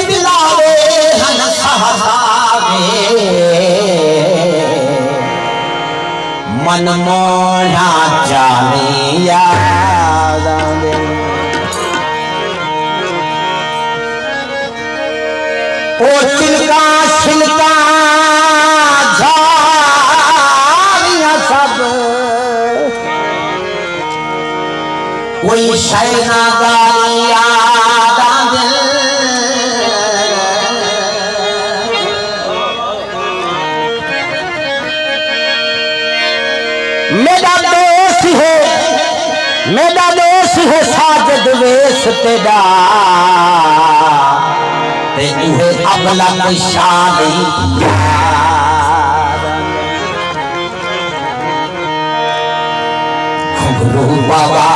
दिलावे हन सहसावे मन मोना जाने याद आवे ओ तिलका छिलका झाड़ियां सब कोई शैना याद आवे मेरा दोस्त है साजिद वेस तेरा ते तुहे अबला कोई शादी घुंघरू बाबा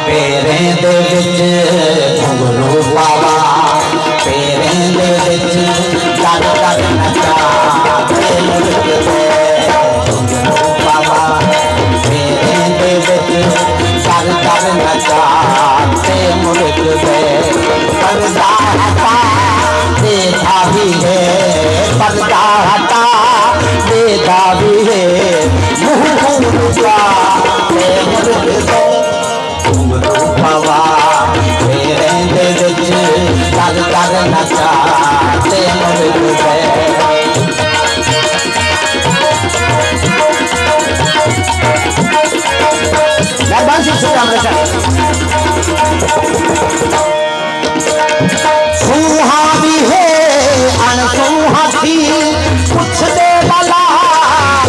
पेरे दे विच घुंघरू बाबा पेरे दे विच कर कर नचा घुंघरू बाबा पेरे दे विच कर कर नचा मुर्ग दे पर्दा हटा देखा भी है पर्दा हटा देखा भी है मुँह का मुर्ग दे घुंघरू बाबा तेरे दे विच कर कर नचा मुर्ग दे सूहा भी है अनसूहा थी कुछ दे वाला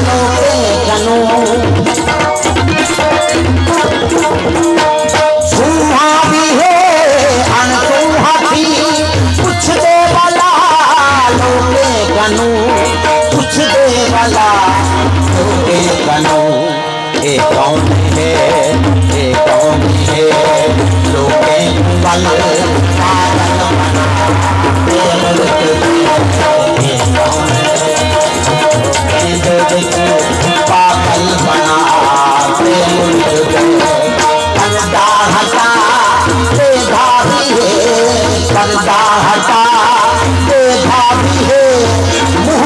लोगे जनू सूहा भी है अनसूहा थी कुछ दे वाला लोगे जनू कुछ दे वाला लोगे जनू ए कौन है लोगे पल पागल बना पागल बना पर्दा हटा देखा भी है पर्दा हटा देखा भी है मुँह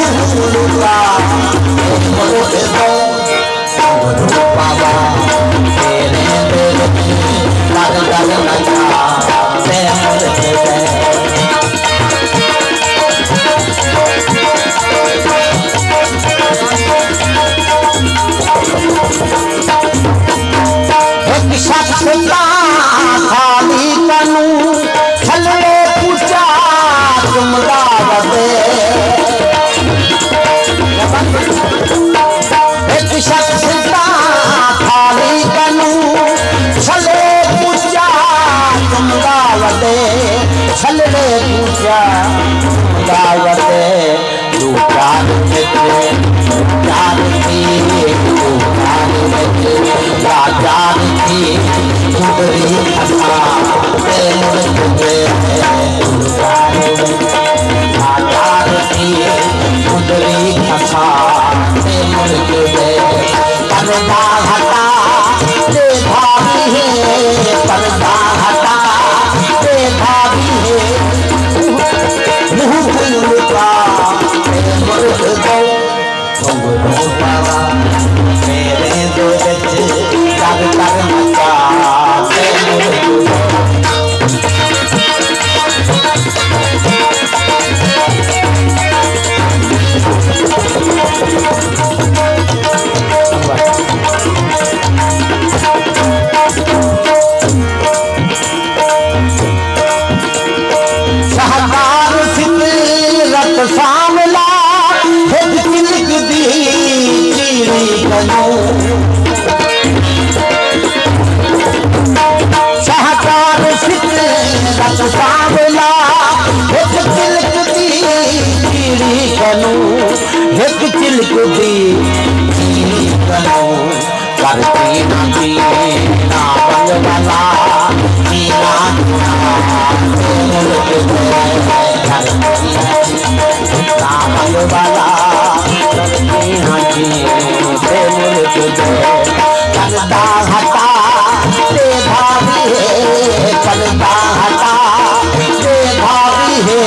लुका बाबा तेरे दिल कर कर नचा एक शख्स खाली कनू छलने पूछा तुम दावते एक शख्स खाली कनू छले पूछा तुम दावते छलने पूछा दावते तू प्यार थी कुंडली खसा मुर्ग दे थी कुंडली खसा मुर्ग दे पर्दा हटा देखा भी है पर्दा हटा देखा भी है मुँह लुका मुर्ग दो घुंघरू बाबा मेरे दो कर कर नचा सहकार फितरत सामला तिलक दी चीरी बनू सहकार फितरत सामला तिलक दी चीरी बनू एक तिलक दी चीरी बनू करती नदी ना बंग वाला मीना वाला पर्दा हटा देखा भी है पर्दा हटा देखा भी है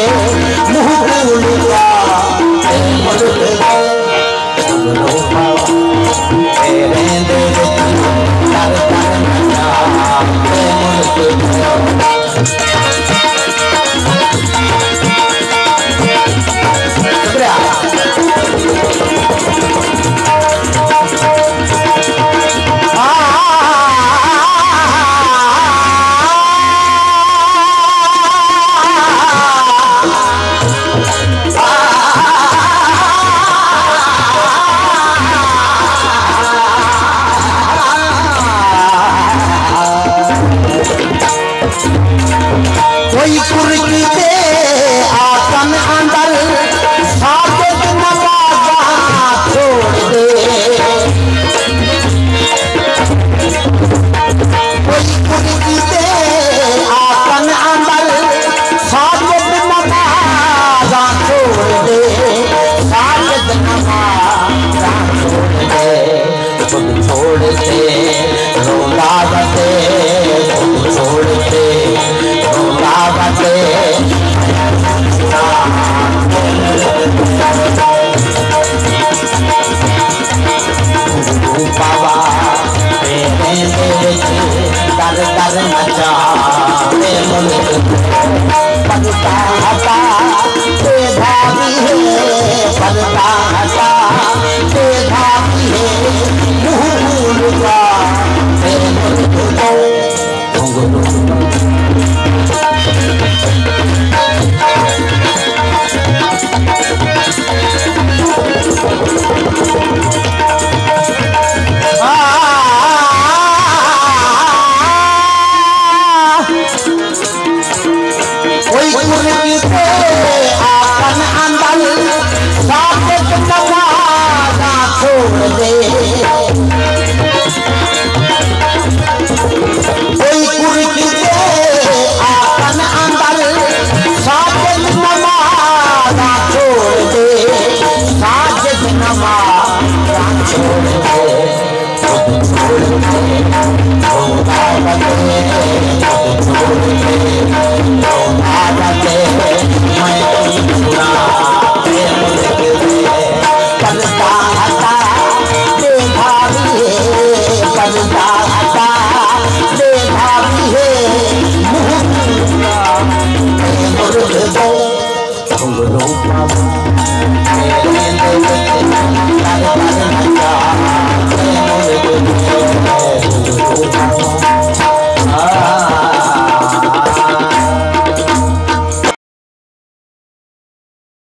दर दर नचा मुल्क पर्दा हटा भाभी है पर्दा हटा भाभी है मुँह का मुल्क Oh,